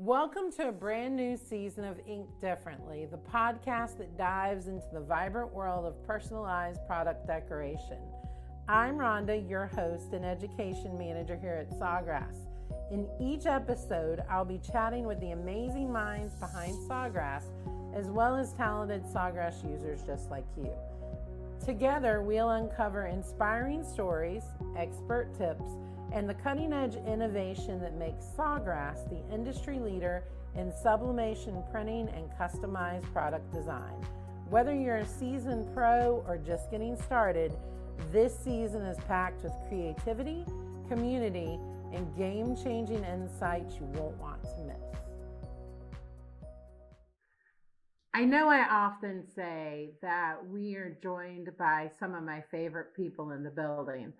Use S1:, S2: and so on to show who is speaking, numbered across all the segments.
S1: Welcome to a brand new season of Ink Differently, the podcast that dives into the vibrant world of personalized product decoration. I'm Rhonda, your host and education manager here at Sawgrass. In each episode, I'll be chatting with the amazing minds behind Sawgrass, as well as talented Sawgrass users just like you. Together, we'll uncover inspiring stories, expert tips, and the cutting-edge innovation that makes Sawgrass the industry leader in sublimation printing and customized product design. Whether you're a seasoned pro or just getting started, this season is packed with creativity, community, and game-changing insights you won't want to miss. I know I often say that we are joined by some of my favorite people in the building.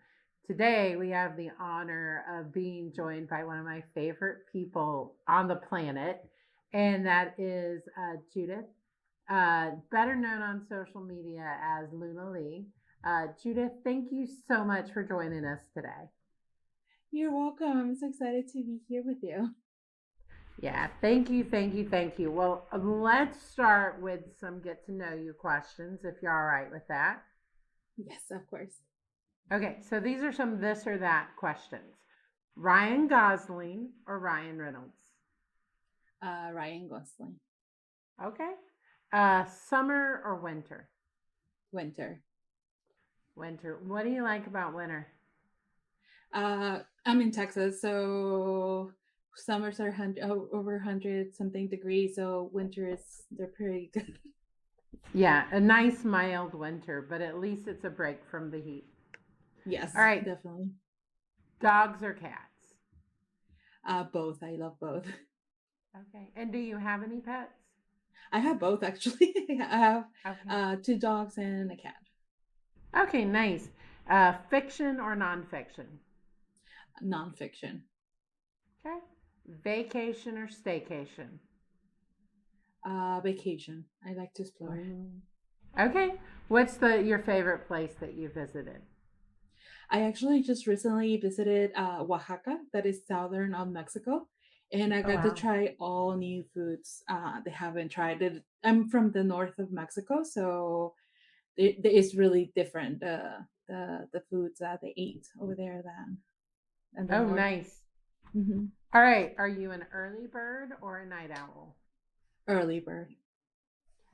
S1: Today, we have the honor of being joined by one of my favorite people on the planet, and that is Judith, better known on social media as Lunally. Judith, thank you so much for joining us today.
S2: You're welcome. I'm so excited to be here with you.
S1: Yeah, thank you. Well, let's start with some get to know you questions, if you're all right with that.
S2: Yes, of course.
S1: Okay, so these are some this or that questions. Ryan Gosling or Ryan Reynolds?
S2: Ryan Gosling.
S1: Okay. Summer or winter?
S2: Winter.
S1: Winter. What do you like about winter?
S2: I'm in Texas, so summers are over 100 something degrees, so they're pretty good.
S1: Yeah, a nice mild winter, but at least it's a break from the heat.
S2: Yes,
S1: all right,
S2: definitely.
S1: Dogs or cats?
S2: Both. I love both.
S1: Okay. And do you have any pets?
S2: I have both, actually. I have 2 dogs and a cat.
S1: Okay, nice. Fiction or nonfiction?
S2: Nonfiction.
S1: Okay. Vacation or staycation?
S2: Vacation. I like to explore.
S1: Okay. What's your favorite place that you visited?
S2: I actually just recently visited Oaxaca, that is southern of Mexico, and I got to try all new foods they haven't tried. I'm from the north of Mexico, so it is really different, the foods that they eat over there than the north.
S1: Nice.
S2: Mm-hmm.
S1: All right. Are you an early bird or a night owl?
S2: Early bird.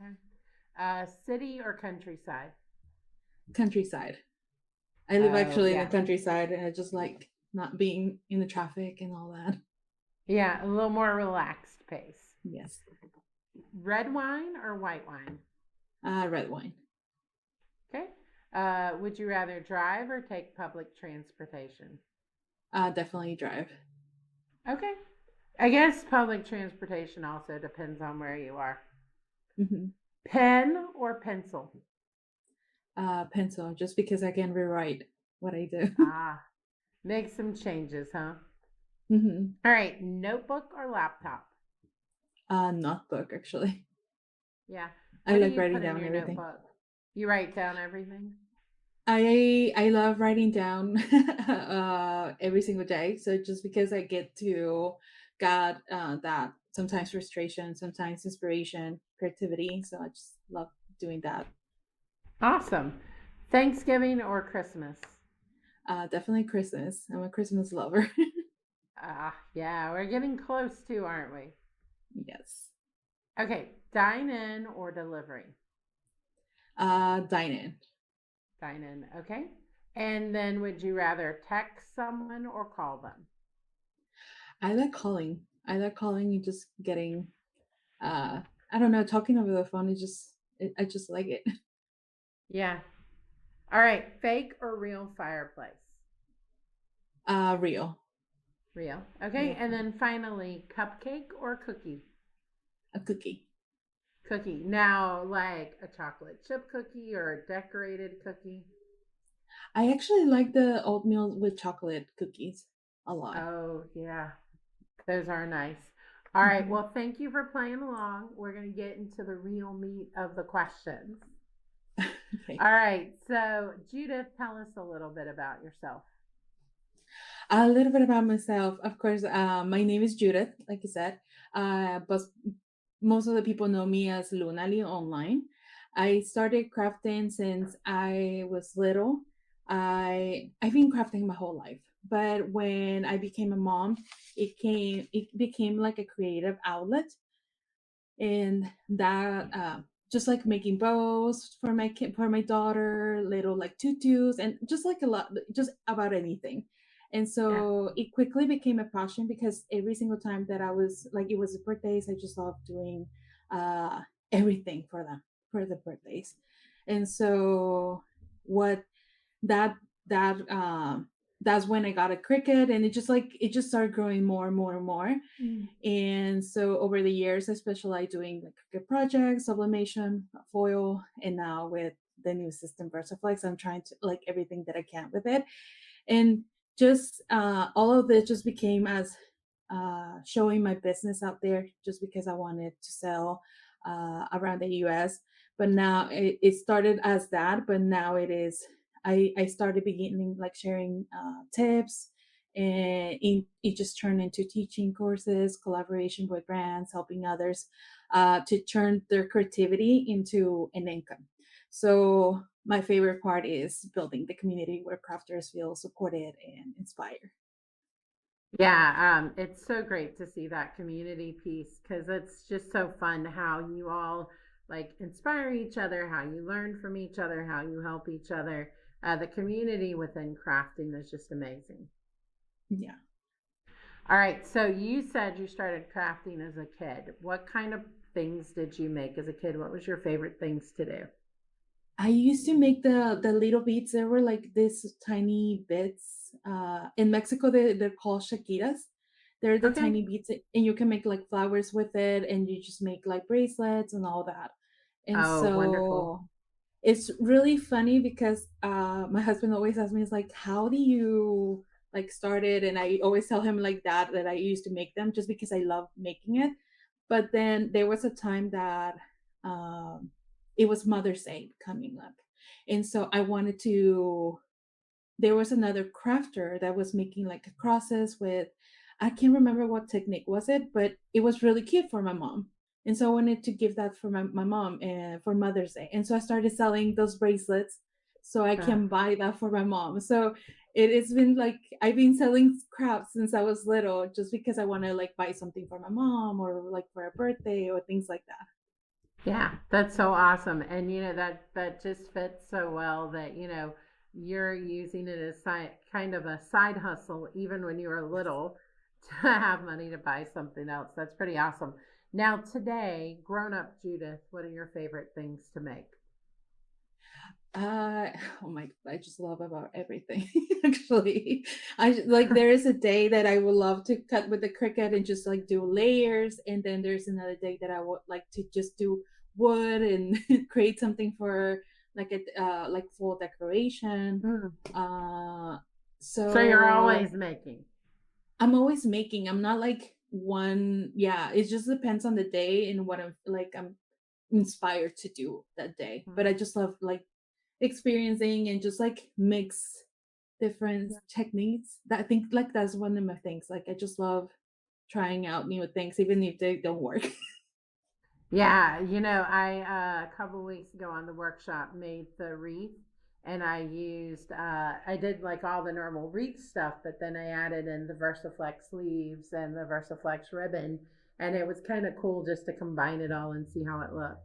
S1: Okay. City or countryside?
S2: Countryside. I live actually in the countryside, and I just like not being in the traffic and all that.
S1: Yeah, a little more relaxed pace.
S2: Yes.
S1: Red wine or white wine?
S2: Red wine.
S1: Okay. Would you rather drive or take public transportation?
S2: Definitely drive.
S1: Okay. I guess public transportation also depends on where you are.
S2: Mm-hmm.
S1: Pen or pencil?
S2: Pencil, just because I can rewrite what I do.
S1: Make some changes, huh?
S2: Mm-hmm.
S1: All right, notebook or laptop?
S2: Notebook, actually.
S1: Yeah.
S2: I like writing down everything.
S1: Notebook? You write down everything?
S2: I love writing down every single day. So just because I get to get that sometimes frustration, sometimes inspiration, creativity. So I just love doing that.
S1: Awesome. Thanksgiving or Christmas?
S2: Definitely Christmas. I'm a Christmas lover.
S1: Yeah, we're getting close too, aren't we?
S2: Yes.
S1: Okay, dine in or delivery?
S2: Dine in.
S1: Dine in, okay. And then would you rather text someone or call them?
S2: I like calling. And just getting, I don't know, talking over the phone. I just like it.
S1: Yeah. All right. Fake or real fireplace?
S2: Real.
S1: Real. Okay. And then finally, cupcake or cookie?
S2: A cookie.
S1: Cookie. Now, like a chocolate chip cookie or a decorated cookie?
S2: I actually like the oatmeal with chocolate cookies a lot.
S1: Oh, yeah. Those are nice. All right. Well, thank you for playing along. We're going to get into the real meat of the questions. Okay. All right. So, Judith, tell us a little bit about yourself.
S2: A little bit about myself. Of course, my name is Judith, like you said. But most of the people know me as Lunally online. I started crafting since I was little. I've been crafting my whole life, but when I became a mom, it became like a creative outlet, and that just like making bows for my kid, for my daughter, little like tutus, and just like a lot, just about anything. And
S1: Yeah.
S2: so it quickly became a passion because every single time that I was like, it was the birthdays, I just loved doing uh everything for them, for the birthdays. And so what that that that's when I got a Cricut, and it just started growing more and more and more. And so over the years, I specialized doing like Cricut projects, sublimation, foil, and now with the new system VersiFlex, I'm trying to like everything that I can with it. And just all of this just became as showing my business out there, just because I wanted to sell around the US. But now it started as that, but now it is, I started beginning like sharing tips, and it just turned into teaching courses, collaboration with brands, helping others to turn their creativity into an income. So my favorite part is building the community where crafters feel supported and inspired.
S1: Yeah, it's so great to see that community piece because it's just so fun how you all like inspire each other, how you learn from each other, how you help each other. The community within crafting is just amazing.
S2: Yeah.
S1: All right, so you said you started crafting as a kid. What kind of things did you make as a kid? What was your favorite things to do?
S2: I used to make the little beads. There were like these tiny bits. In Mexico, they're called shakiras. They're the
S1: Okay.
S2: tiny beads, and you can make like flowers with it, and you just make like bracelets and all that. And
S1: Oh, wonderful.
S2: so it's really funny because my husband always asks me, "Is like, how do you like start it?" And I always tell him like that I used to make them just because I love making it. But then there was a time that um, it was Mother's Day coming up, and so I wanted to. There was another crafter that was making like crosses with, I can't remember what technique was it, but it was really cute for my mom. And so I wanted to give that for my mom and for Mother's Day. And so I started selling those bracelets so I
S1: Uh,
S2: can buy that for my mom. So it has been like I've been selling crafts since I was little, just because I want to like buy something for my mom or like for a birthday or things like that.
S1: yeah, that's so awesome. And that just fits so well that, you're using it as kind of a side hustle even when you were little to have money to buy something else. That's pretty awesome. Now today, grown up Judith, what are your favorite things to make?
S2: Uh, oh my, I just love about everything. Actually, I like there is a day that I would love to cut with the Cricut and just like do layers, and then there's another day that I would like to just do wood and create something for like a like full decoration.
S1: Mm.
S2: Uh,
S1: So you're
S2: so
S1: always making.
S2: I'm always making. I'm not like one. Yeah, it just depends on the day and what I'm inspired to do that day. But
S1: Mm.
S2: I just love like experiencing and just like mix different techniques. That I think like that's one of my things. Like I just love trying out new things, even if they don't work.
S1: Yeah, I a couple weeks ago on the workshop made the wreath, and I did like all the normal wreath stuff, but then I added in the VersaFlex sleeves and the VersaFlex ribbon, and it was kind of cool just to combine it all and see how it looked.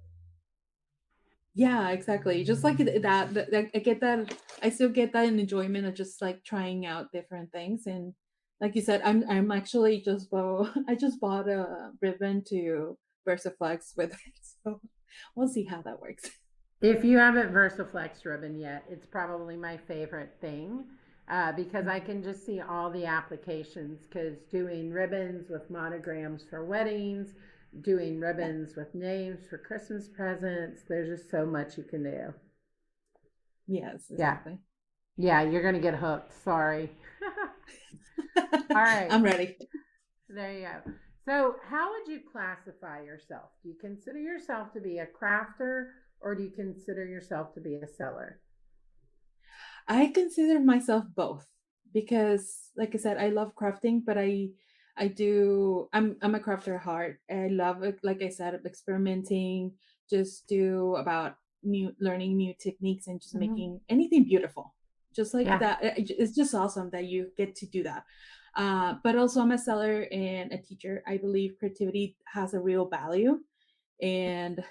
S2: Yeah, exactly. Just like that, I get that. I still get that enjoyment of just like trying out different things. And like you said, I'm actually just I just bought a ribbon to VersaFlex with it. So we'll see how that works.
S1: If you haven't VersaFlex ribbon yet, it's probably my favorite thing because I can just see all the applications. Because doing ribbons with monograms for weddings, doing
S2: Yeah.
S1: ribbons with names for Christmas presents, there's just so much you can do.
S2: Yes,
S1: Yeah.
S2: exactly.
S1: Yeah, you're going to get hooked. Sorry. All right.
S2: I'm ready.
S1: There you go. So, how would you classify yourself? Do you consider yourself to be a crafter or do you consider yourself to be a seller?
S2: I consider myself both because, like I said, I love crafting, but I'm a crafter at heart. I love it, like I said, experimenting, just do about learning new techniques and just
S1: Mhm.
S2: making anything beautiful. Just like
S1: Yeah.
S2: that. It's just awesome that you get to do that. But also I'm a seller and a teacher. I believe creativity has a real value. And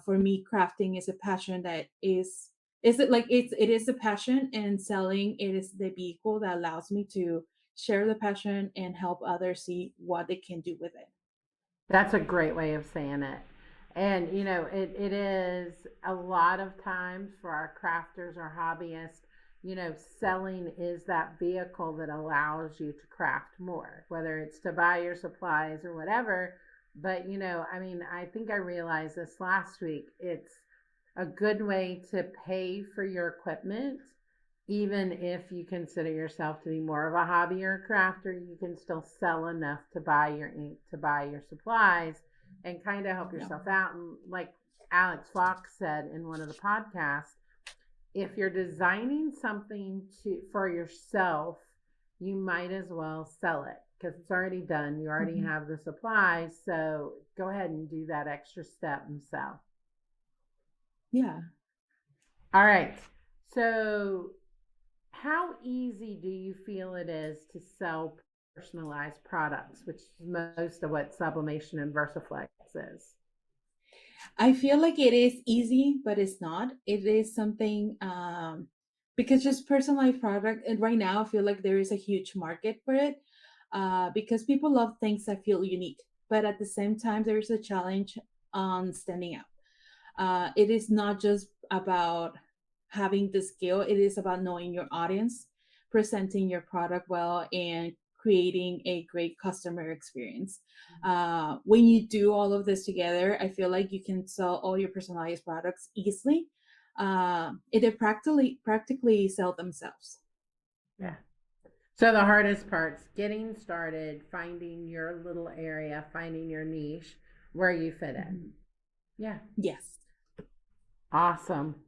S2: for me, crafting is a passion that is it like it is a passion, and selling it is the vehicle that allows me to share the passion and help others see what they can do with it.
S1: That's a great way of saying it. And, it is a lot of times for our crafters or hobbyists, selling is that vehicle that allows you to craft more, whether it's to buy your supplies or whatever. But, I think I realized this last week. It's a good way to pay for your equipment. Even if you consider yourself to be more of a hobby or a crafter, you can still sell enough to buy your ink, to buy your supplies, and kind of help
S2: Yeah.
S1: yourself out. And like Alex Fox said in one of the podcasts, if you're designing something for yourself, you might as well sell it because it's already done. You already
S2: Mhm.
S1: have the supplies. So go ahead and do that extra step and sell.
S2: Yeah.
S1: All right. So how easy do you feel it is to sell personalized products, which is most of what sublimation and VersiFlex is?
S2: I feel like it is easy, but it's not. It is something because just personalized product, and right now I feel like there is a huge market for it because people love things that feel unique, but at the same time there is a challenge on standing out. It is not just about having the skill, it is about knowing your audience, presenting your product well, and creating a great customer experience. When you do all of this together, I feel like you can sell all your personalized products easily. They practically sell themselves.
S1: Yeah. So the hardest part's getting started, finding your little area, finding your niche where you fit in.
S2: Mhm.
S1: Yeah.
S2: Yes.
S1: Awesome.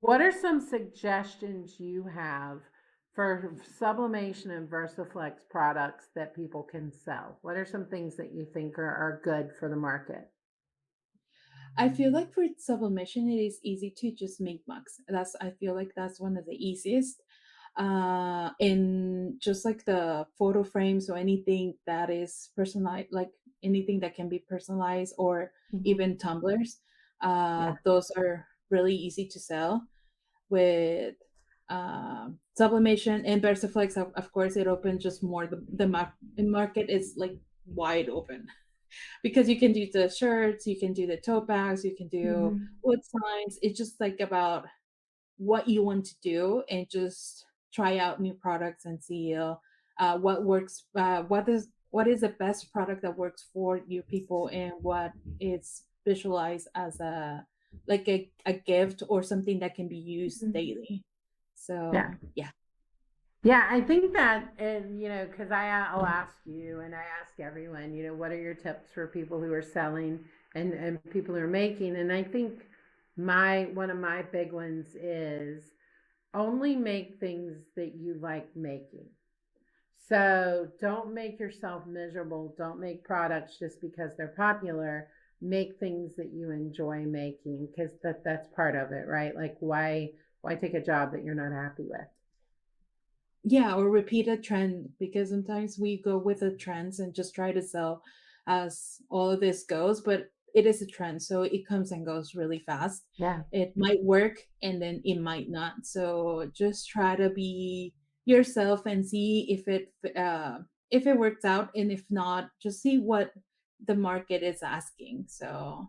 S1: What are some suggestions you have for sublimation and VersaFlex products that people can sell? What are some things that you think are good for the market?
S2: I feel like for sublimation, it is easy to just make mugs. I feel like that's one of the easiest. And just like the photo frames or anything that is personalized, like anything that can be personalized, or
S1: Mhm.
S2: even tumblers,
S1: Yeah.
S2: those are really easy to sell with sublimation and VersaFlex. Of course, it opens just more the market is like wide open because you can do the shirts, you can do the tote bags, you can do
S1: Mhm.
S2: wood signs. It's just like about what you want to do and just try out new products and see what works. What is the best product that works for your people, and what is visualized as a gift or something that can be used
S1: Mhm.
S2: daily.
S1: Yeah.
S2: So yeah.
S1: Yeah, I think that, and because I'll ask you, and I ask everyone, what are your tips for people who are selling and people who are making? And I think one of my big ones is only make things that you like making. So don't make yourself miserable. Don't make products just because they're popular. Make things that you enjoy making because that's part of it, right? Like why take a job that you're not happy with?
S2: Yeah, or repeat a trend, because sometimes we go with the trends and just try to sell as all of this goes, but it is a trend, so it comes and goes really fast.
S1: Yeah.
S2: It might work and then it might not. So just try to be yourself and see if it works out, and if not, just see what the market is asking. So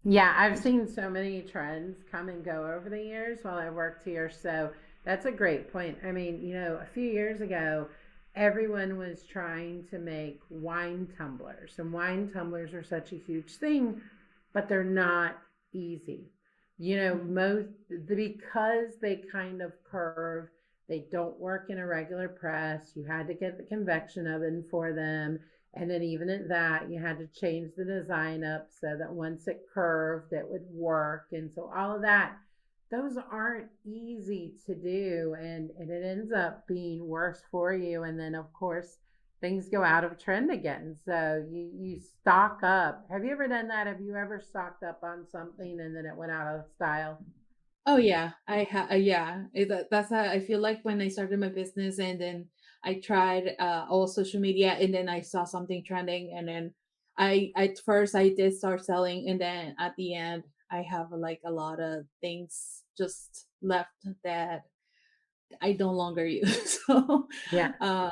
S1: Yeah, I've seen so many trends come and go over the years while I worked here. So that's a great point. I mean, a few years ago, everyone was trying to make wine tumblers, and wine tumblers are such a huge thing, but they're not easy. Because they kind of curve, they don't work in a regular press. You had to get the convection oven for them. And then even at that, you had to change the design up so that once it curved, it would work. And so all of that. those aren't easy to do, and it ends up being worse for you. And then of course things go out of trend again. So you stock up. Have you ever done that? Have you ever stocked up on something and then it went out of style?
S2: Oh yeah, yeah. I feel like when I started my business and then I tried all social media and then I saw something trending and then I at first I did start selling and then at the end I have like a lot of things just left that I no longer use. So
S1: Yeah.
S2: uh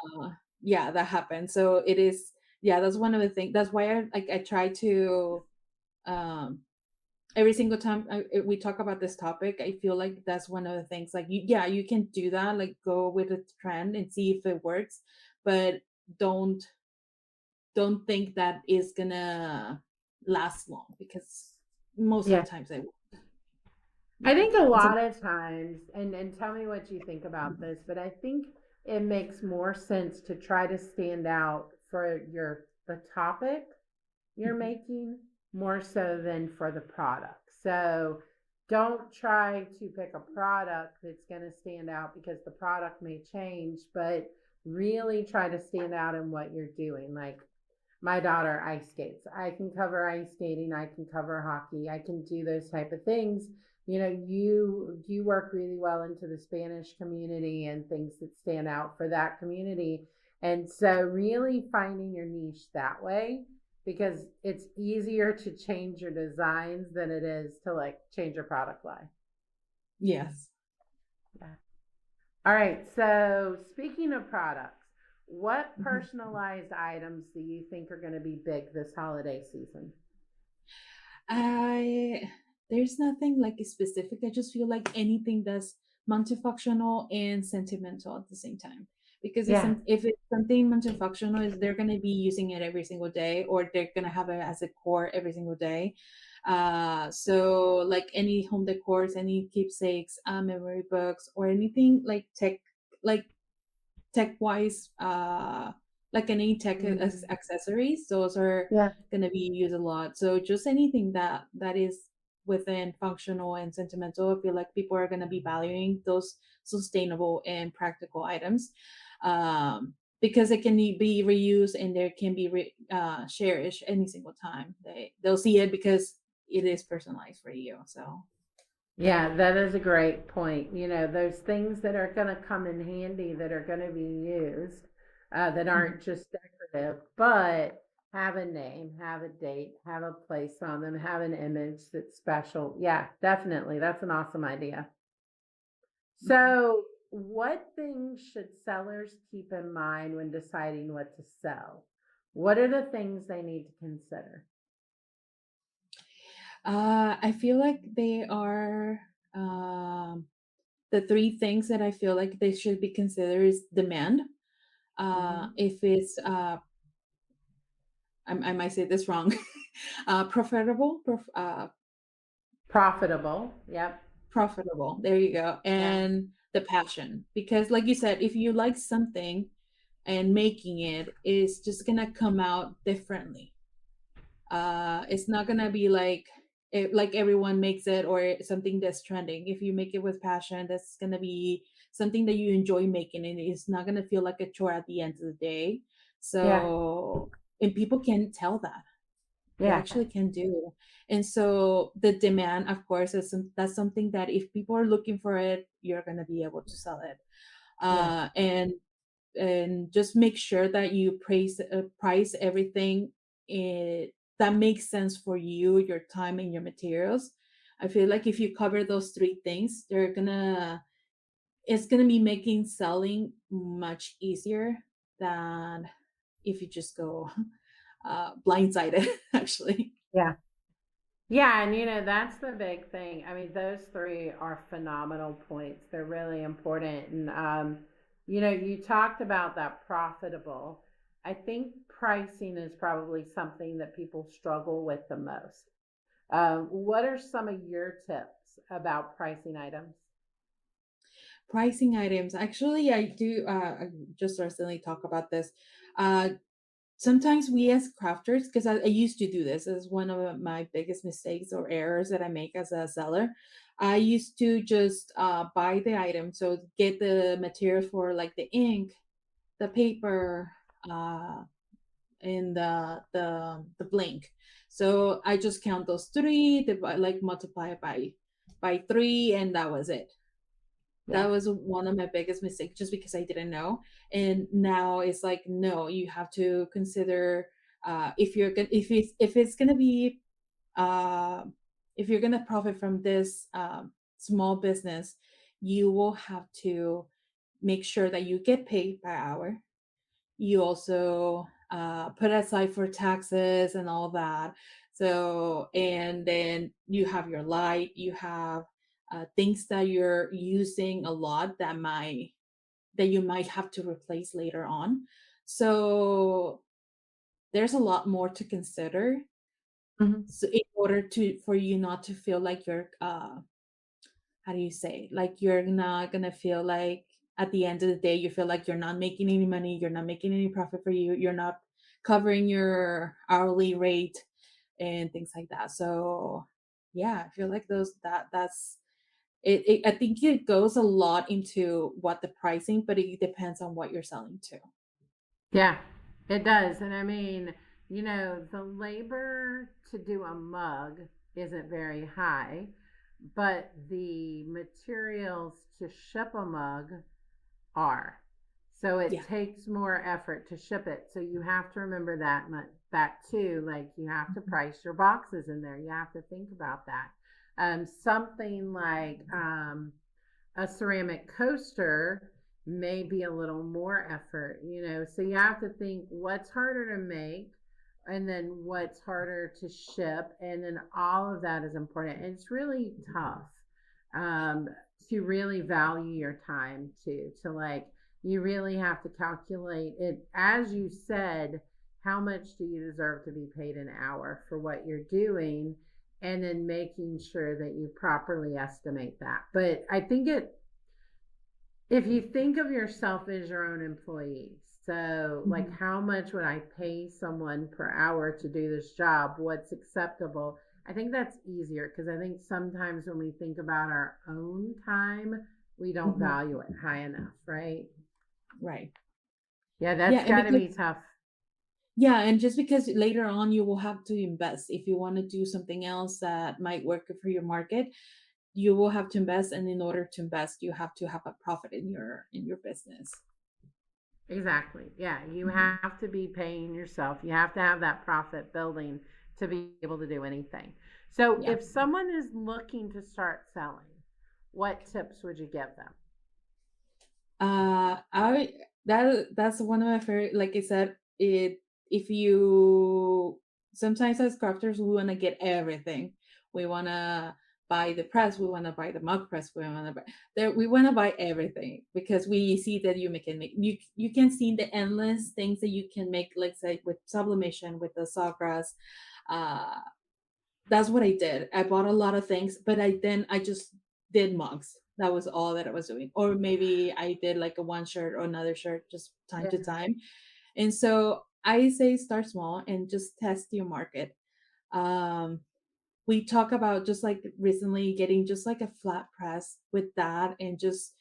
S2: yeah, that happened. So it is, yeah, that's one of the things. That's why I try to um every single time we talk about this topic, I feel like that's one of the things. Like, yeah, you can do that, like go with a trend and see if it works, but don't don't think that is gonna last long because most of the
S1: Yeah.
S2: times it won't.
S1: I
S2: Yeah,
S1: think a
S2: and so
S1: lot of times, and tell me what you think about this, but I think it makes more sense to try to stand out for the topic you're making more so than for the product. So don't try to pick a product that's going to stand out because the product may change, but really try to stand out in what you're doing. Like my daughter ice skates. I can cover ice skating, I can cover hockey, I can do those type of things. You know, you work really well into the Spanish community and things that stand out for that community. And so really finding your niche that way, because it's easier to change your designs than it is to like change your product line.
S2: yes.
S1: Yeah. All right. So speaking of products, what
S2: Mhm.
S1: personalized items do you think are going to be big this holiday season?
S2: I There's nothing like specific. I just feel like anything that's multifunctional and sentimental at the same time. Because
S1: Yeah.
S2: if it's something multifunctional, is they're gonna be using it every single day, or they're gonna have it as a core every single day. So like any home decors, any keepsakes, memory books, or anything like like tech wise, like any tech
S1: Mhm.
S2: accessories, those are
S1: Yeah.
S2: going to be used a lot. So just anything that is within functional and sentimental, I feel like people are going to be valuing those sustainable and practical items, because it can be reused and there can be shared any single time they'll see it because it is personalized for you. So
S1: Yeah, that is a great point. You know, those things that are going to come in handy that are going to be used, that
S2: mhm.
S1: aren't just decorative, but have a name, have a date, have a place on them, have an image that's special. Yeah, definitely. That's an awesome idea.
S2: Mhm.
S1: So, what things should sellers keep in mind when deciding what to sell? What are the things they need to consider?
S2: I feel like they are the three things that I feel like they should be considered is demand.
S1: Mhm.
S2: If it's I might say this wrong, profitable,
S1: Profitable. Yep.
S2: profitable. There you go,
S1: Yeah.
S2: and the passion. Because, like you said, if you like something and making it is just gonna come out differently. It's not gonna be like like everyone makes it or something that's trending. If you make it with passion, that's gonna be something that you enjoy making, and it's not gonna feel like a chore at the end of the day.
S1: Yeah.
S2: So, and people can tell that they
S1: Yeah.
S2: actually can do. And so the demand, of course, that's something that if people are looking for it, you're gonna be able to sell it.
S1: Yeah.
S2: uh, and and just make sure that you price everything that makes sense for you, your time and your materials. I feel like if you cover those three things, it's gonna be making selling much easier than if you just go blindsided actually.
S1: Yeah. Yeah, and you know, that's the big thing. I mean, those three are phenomenal points. They're really important. And you know, you talked about that profitable. I think pricing is probably something that people struggle with the most. What are some of your tips about pricing items?
S2: Pricing items, actually, I do just recently talk about this. uh sometimes we as crafters, because I used to do this as one of my biggest mistakes or errors that I make as a seller. I used to just buy the item, so get the material for like the ink, the paper, and the blank. So I just count those three, like multiply it by three, and that was it.
S1: Yeah.
S2: That was one of my biggest mistakes, just because I didn't know. And now it's like, no, you have to consider, if you're gonna, if it's gonna be, uh, if you're gonna profit from this small business, you will have to make sure that you get paid by hour. You also put aside for taxes and all that. So, and then you have your light, you have things that you're using a lot that you might have to replace later on. So there's a lot more to consider.
S1: Mhm.
S2: So in order to for you not to feel like you're how do you say, like you're not gonna feel like at the end of the day you feel like you're not making any money, you're not making any profit for you, you're not covering your hourly rate and things like that. So yeah, I feel like that's it. I think it goes a lot into what the pricing, but it depends on what you're selling to.
S1: Yeah, it does. And I mean, the labor to do a mug isn't very high, but the materials to ship a mug are. So it
S2: Yeah.
S1: takes more effort to ship it. So you have to remember that too. Like you have to
S2: Mhm.
S1: price your boxes in there. You have to think about that. Something like a ceramic coaster may be a little more effort, so you have to think what's harder to make and then what's harder to ship. And then all of that is important. And it's really tough um, to really value your time too, to like, you really have to calculate it. As you said, how much do you deserve to be paid an hour for what you're doing? And then making sure that you properly estimate that. But I think if you think of yourself as your own employee, so like
S2: Mhm.
S1: how much would I pay someone per hour to do this job? What's acceptable? I think that's easier because I think sometimes when we think about our own time, we don't
S2: Mhm.
S1: value it high enough, right?
S2: Right.
S1: Yeah,
S2: Yeah,
S1: that's
S2: and
S1: got to
S2: because
S1: be tough.
S2: yeah, and just because later on you will have to invest if you want to do something else that might work for your market, you will have to invest, and in order to invest, you have to have a profit in your business.
S1: Exactly. Yeah, you
S2: Mhm.
S1: have to be paying yourself. You have to have that profit building to be able to do anything. So,
S2: Yeah.
S1: if someone is looking to start selling, what tips would you give them?
S2: I that's one of my favorite. Like I said, it if you sometimes as crafters we want to get everything. We want to buy the press. We want to buy the mug press. We want to buy there. We want to buy everything because we see that can make you can see the endless things that you can make. Like say with sublimation, with the sawgrass. Uh, that's what I did. I bought a lot of things, but I just did mugs. That was all that I was doing. Or maybe I did like a one shirt or another shirt just time
S1: Yeah.
S2: to time. And so I say start small and just test your market. Um, we talk about just like recently getting just like a flat press with that and just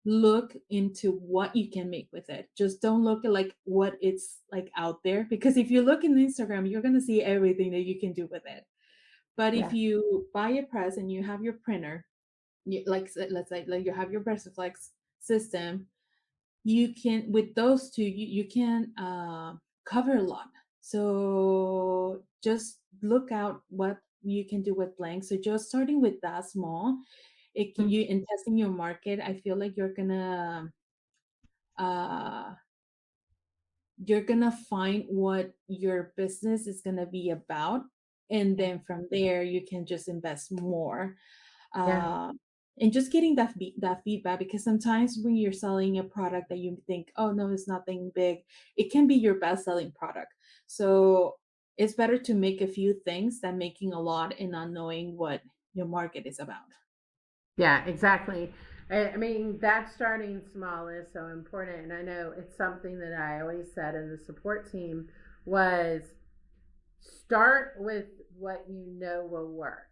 S2: look into what you can make with it. Just don't look at like what it's like out there, because if you look in Instagram, you're gonna see everything that you can do with it. But if
S1: Yeah.
S2: you buy a press and you have your printer, let's say like you have your VersiFlex system, you can with those two you can cover a lot. So just look out what you can do with blank. So just starting with that small, you and testing your market, I feel like uh, you're gonna find what your business is gonna be about, and
S1: Yeah.
S2: then from there you can just invest more,
S1: Yeah.
S2: uh, and just getting that feedback, because sometimes when you're selling a product that you think, oh no, it's nothing big, it can be your best selling product. So it's better to make a few things than making a lot and not knowing what your market is about.
S1: Yeah, exactly. I mean, that starting small is so important. And I know it's something that I always said in the support team was start with what you know will work.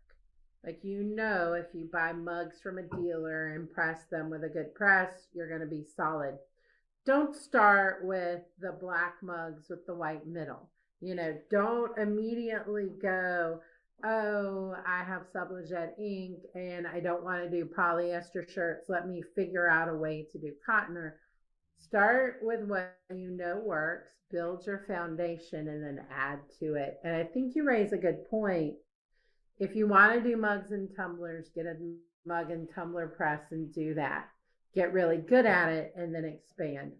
S1: Like, if you buy mugs from a dealer and press them with a good press, you're going to be solid. Don't start with the black mugs with the white middle. Don't immediately go, oh, I have Sublijet ink and I don't want to do polyester shirts. Let me figure out a way to do cotton. Or start with what you know works, build your foundation, and then add to it. And I think you raise a good point. If you want to do mugs and tumblers, get a mug and tumbler press and do that. Get really good at it and then expand.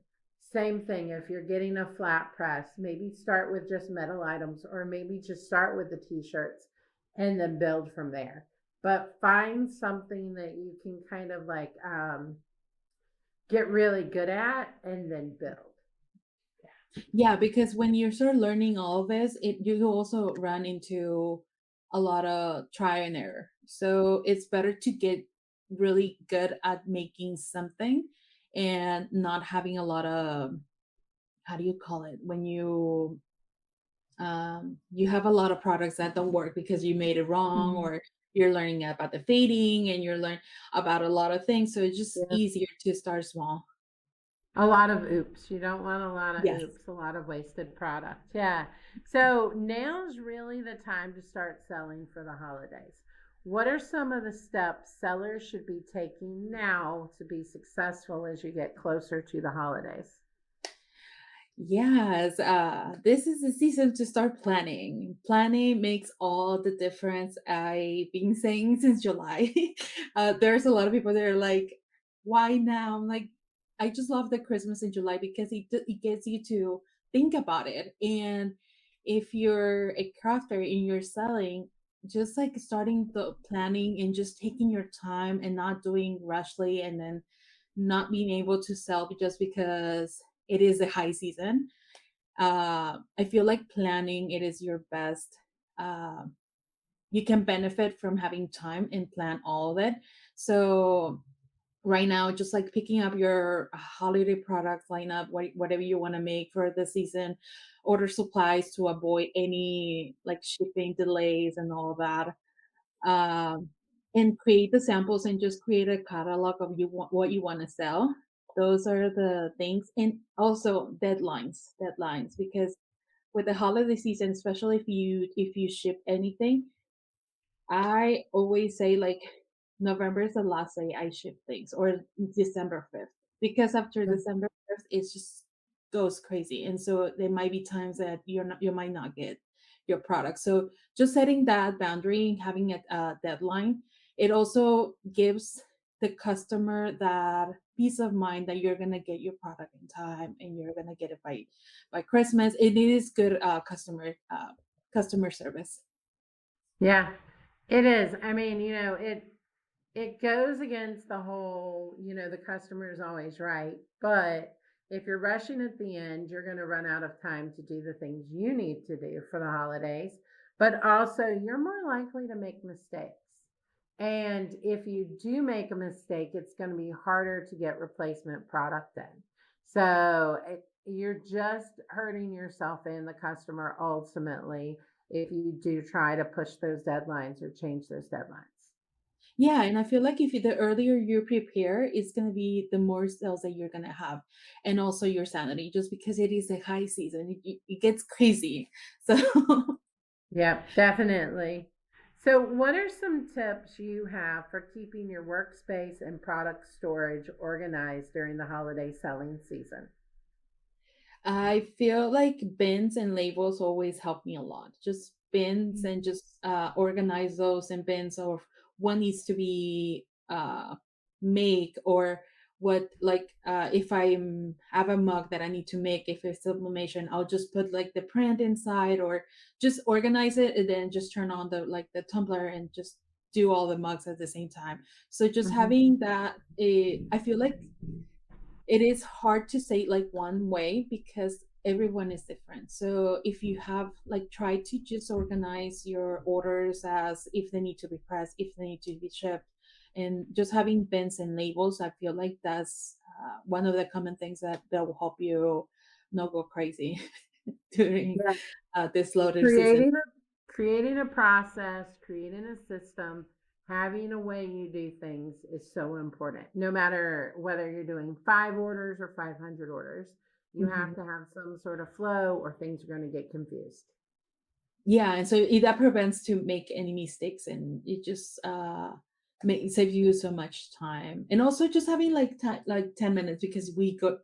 S1: Same thing if you're getting a flat press, maybe start with just metal items, or maybe just start with the t-shirts and then build from there. But find something that you can kind of like get really good at and then build.
S2: Yeah, because when you start learning all of this, you also run into a lot of try and error. So it's better to get really good at making something and not having a lot of, how do you call it, when you have a lot of products that don't work because you made it wrong, or you're learning about the fading and you're learning about a lot of things. So it's just easier to start small.
S1: A lot of oops. You don't want a lot of
S2: Yes.
S1: oops, a lot of wasted product. Yeah. So now's really the time to start selling for the holidays. What are some of the steps sellers should be taking now to be successful as you get closer to the holidays?
S2: Yes, this is the season to start planning. Planning makes all the difference. I've been saying since July. There's a lot of people that are like, "Why now?" I'm like, I just love the Christmas in July because it gets you to think about it. And if you're a crafter and you're selling, just like starting the planning and just taking your time and not doing rushly and then not being able to sell just because it is a high season. I feel like planning it is your best. Uh, you can benefit from having time and plan all of it. So right now, just like picking up your holiday products lineup, whatever you want to make for the season, order supplies to avoid any like shipping delays and all that, um, and create the samples and just create a catalog of what you want to sell. Those are the things, and also deadlines, because with the holiday season, especially if you ship anything, I always say like November is the last day I ship things, or December 5th, because after December 5th, it just goes crazy. And so there might be times that you might not get your product. So just setting that boundary, having a deadline, it also gives the customer that peace of mind that you're gonna get your product in time and you're gonna get it by Christmas. It is good customer service.
S1: Yeah, it is. I mean, it goes against the whole, the customer is always right. But if you're rushing at the end, you're going to run out of time to do the things you need to do for the holidays. But also, you're more likely to make mistakes. And if you do make a mistake, it's going to be harder to get replacement product in. So you're just hurting yourself and the customer ultimately if you do try to push those deadlines or change those deadlines.
S2: Yeah, and I feel like if the earlier you prepare, it's gonna be the more sales that you're gonna have, and also your sanity, just because it is a high season, it gets crazy. So
S1: Yeah, definitely. So, what are some tips you have for keeping your workspace and product storage organized during the holiday selling season?
S2: I feel like bins and labels always help me a lot. Just bins and just organize those in bins of what needs to be make, or what, like if I have a mug that I need to make, if it's sublimation, I'll just put like the print inside, or just organize it and then just turn on the tumbler and just do all the mugs at the same time. So just
S1: Mhm.
S2: having that, I feel like it is hard to say like one way because everyone is different. So if you have like try to just organize your orders as if they need to be pressed, if they need to be shipped, and just having bins and labels, I feel like that's one of the common things that will help you not go crazy during
S1: Yeah.
S2: this loader season.
S1: Creating a process, creating a system, having a way you do things is so important. No matter whether you're doing 5 orders or 500 orders, you have
S2: Mhm.
S1: to have some sort of flow or things are going to get confused.
S2: Yeah, and so that prevents to make any mistakes, and it just saves you so much time. And also just having like 10 minutes, because we go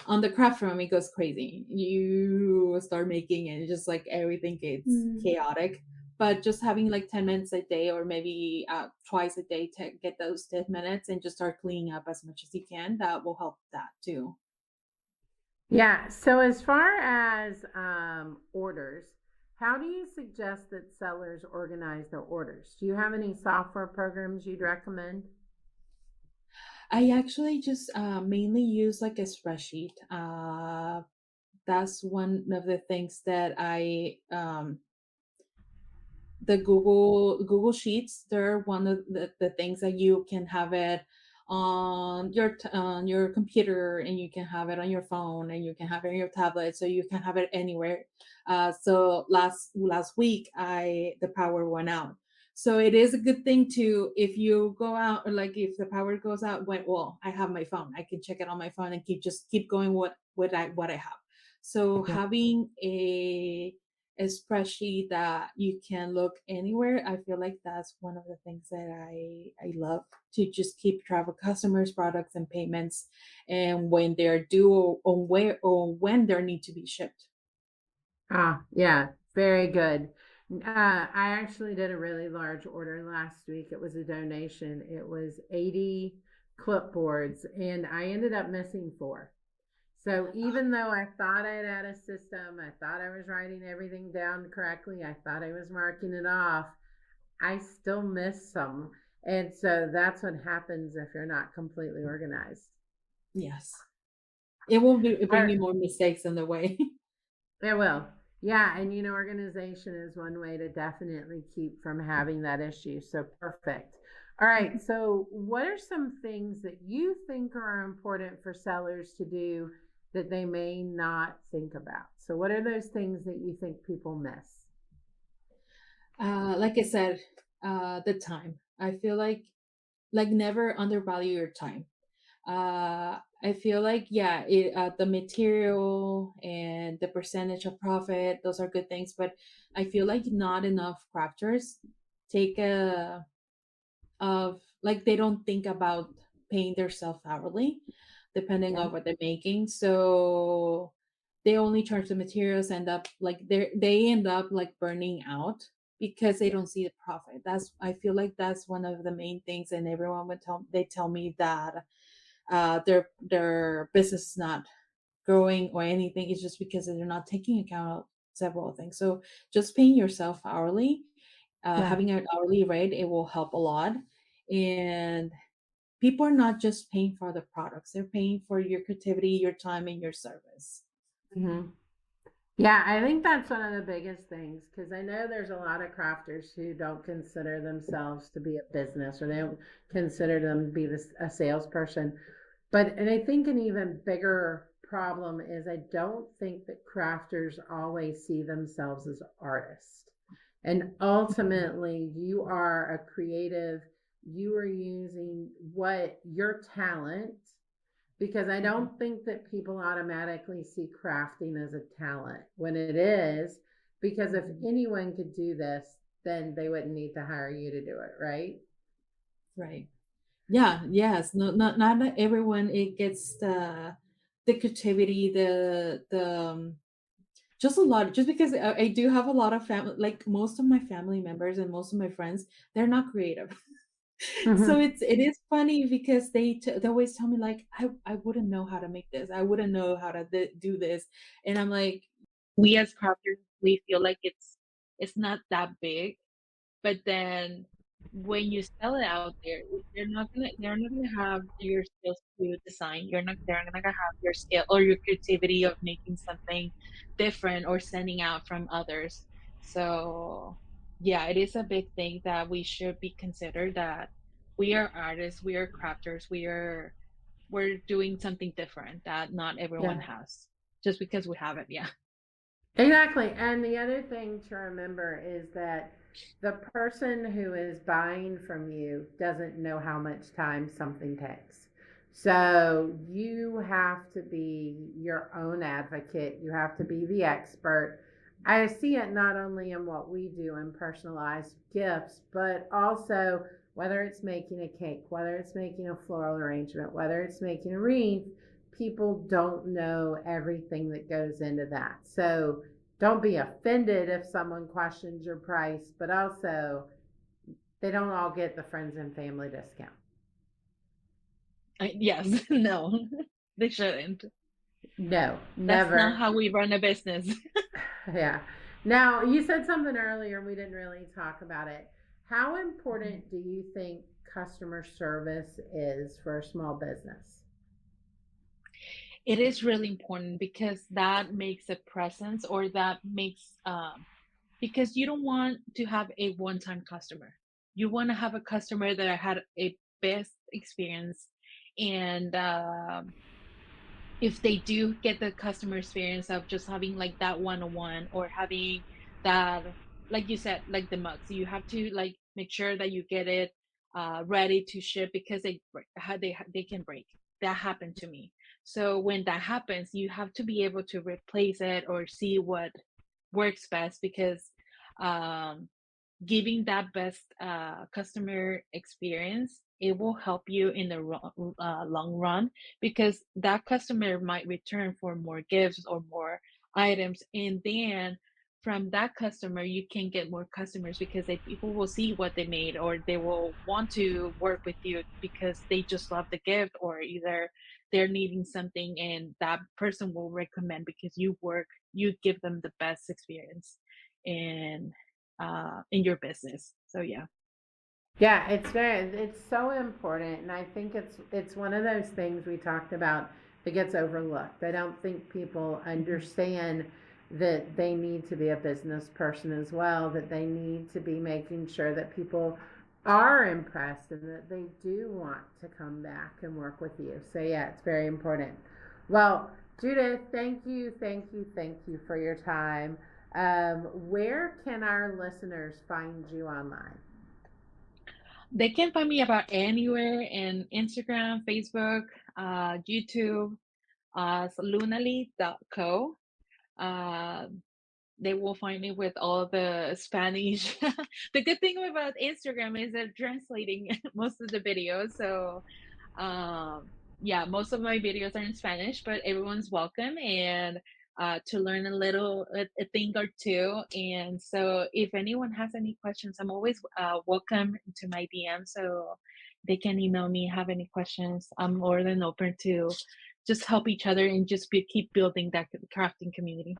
S2: on the craft room, it goes crazy. You start making and just like everything gets chaotic. But just having like 10 minutes a day, or maybe twice a day, to get those 10 minutes and just start cleaning up as much as you can, that will help that too.
S1: Yeah. So, as far as orders, how do you suggest that sellers organize their orders? Do you have any software programs you'd recommend?
S2: I actually just mainly use like a spreadsheet. That's one of the things that I the Google Sheets. They're one of the things that you can have it on on your computer, and you can have it on your phone, and you can have it on your tablet, so you can have it anywhere. So last week, I the power went out. So it is a good thing to, if you go out, or like if the power goes out, well, I have my phone. I can check it on my phone and keep going what I have. So
S1: Yeah.
S2: having a spreadsheet that you can look anywhere, I feel like that's one of the things that I love, to just keep track of customers, products, and payments, and when they're due, or where or when they need to be shipped.
S1: Ah, yeah, very good. I actually did a really large order last week. It was a donation. It was 80 clipboards, and I ended up missing 4. So even though I thought I had a system, I thought I was writing everything down correctly, I thought I was marking it off, I still missed some. And so that's what happens if you're not completely organized.
S2: Yes, it will
S1: All
S2: bring
S1: right.
S2: you more mistakes on the way.
S1: It will. Yeah, and organization is one way to definitely keep from having that issue. So perfect. All right. So, what are some things that you think are important for sellers to do that they may not think about? So, what are those things that you think people miss?
S2: Like I said, the time. I feel like never undervalue your time. I feel like, yeah, the material and the percentage of profit, those are good things, but I feel like not enough crafters take a of like, they don't think about paying themselves hourly, depending
S1: Yeah.
S2: on what they're making. So they only charge the materials, end up like they end up like burning out because they
S1: Yeah.
S2: don't see the profit. That's, I feel like that's one of the main things, and everyone would tell me that their business is not growing or anything. It's just because they're not taking account of several things. So just paying yourself hourly,
S1: Yeah.
S2: having an hourly rate, it will help a lot. And people are not just paying for the products; they're paying for your creativity, your time, and your service.
S1: Mhm. Yeah, I think that's one of the biggest things because I know there's a lot of crafters who don't consider themselves to be a business or they don't consider them to be a salesperson. And I think an even bigger problem is I don't think that crafters always see themselves as artists. And ultimately, you are a creative, you are using what your talent, because I
S2: Mhm.
S1: don't think that people automatically see crafting as a talent when it is, because if
S2: Mhm.
S1: anyone could do this, then they wouldn't need to hire you to do it, right?
S2: Right. Yeah. Yes. No. Not everyone. It gets the creativity, just a lot. Just because I do have a lot of family, like most of my family members and most of my friends, they're not creative. So
S1: Mm-hmm.
S2: it is funny because they always tell me like, I wouldn't know how to make this. I wouldn't know how to do this, and I'm like, we as crafters, we feel like it's not that big, but then when you sell it out there, they're not gonna have your skills to design. They're not gonna have your skill or your creativity of making something different or standing out from others. So yeah, it is a big thing that we should be considered, that we are artists, we are crafters, we're doing something different that not everyone
S1: Yeah.
S2: has just because we have it. Yeah.
S1: Exactly. And the other thing to remember is that the person who is buying from you doesn't know how much time something takes. So you have to be your own advocate. You have to be the expert. I see it not only in what we do in personalized gifts, but also whether it's making a cake, whether it's making a floral arrangement, whether it's making a wreath, people don't know everything that goes into that. So don't be offended if someone questions your price, but also they don't all get the friends and family discount.
S2: Yes. No, they shouldn't.
S1: No,
S2: That's not
S1: never.
S2: how we run a business.
S1: Yeah. Now, you said something earlier and we didn't really talk about it. How important do you think customer service is for a small business?
S2: It is really important because that makes a presence, or that makes because you don't want to have a one-time customer. You want to have a customer that had a best experience, and if they do get the customer experience of just having like that one-on-one, or having that, like you said, like the mugs, you have to like make sure that you get it ready to ship, because they can break. That happened to me. So when that happens, you have to be able to replace it or see what works best, because um giving that best customer experience, it will help you in the long run, because that customer might return for more gifts or more items, and then from that customer you can get more customers, because people will see what they made, or they will want to work with you because they just love the gift, or either they're needing something and that person will recommend because you give them the best experience in your business. So yeah.
S1: Yeah, it's so important, and I think it's one of those things we talked about that gets overlooked. I don't think people
S2: Mhm.
S1: understand that they need to be a business person as well, that they need to be making sure that people are impressed and that they do want to come back and work with you. So yeah, it's very important. Well, Judith, thank you for your time. Where can our listeners find you online?
S2: They can find me about anywhere in Instagram, Facebook, YouTube, lunally.co. Uh, they will find me with all the Spanish. The good thing about Instagram is they're translating most of the videos. So yeah, most of my videos are in Spanish, but everyone's welcome, and to learn a thing or two. And so if anyone has any questions, I'm always welcome to my DM. So they can email me, have any questions. I'm more than open to just help each other and just keep building that crafting community.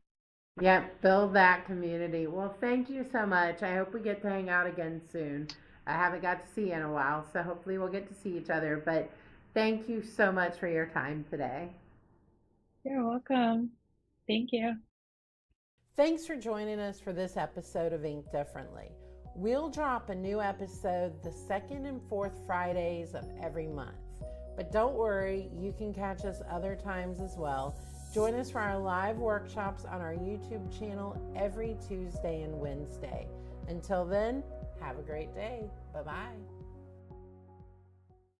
S1: Yep, build that community. Well, thank you so much. I hope we get to hang out again soon. I haven't got to see you in a while, so hopefully we'll get to see each other. But thank you so much for your time today.
S2: You're welcome. Thank you.
S1: Thanks for joining us for this episode of Ink Differently. We'll drop a new episode the second and fourth Fridays of every month. But don't worry, you can catch us other times as well. Join us for our live workshops on our YouTube channel every Tuesday and Wednesday. Until then, have a great day. Bye bye.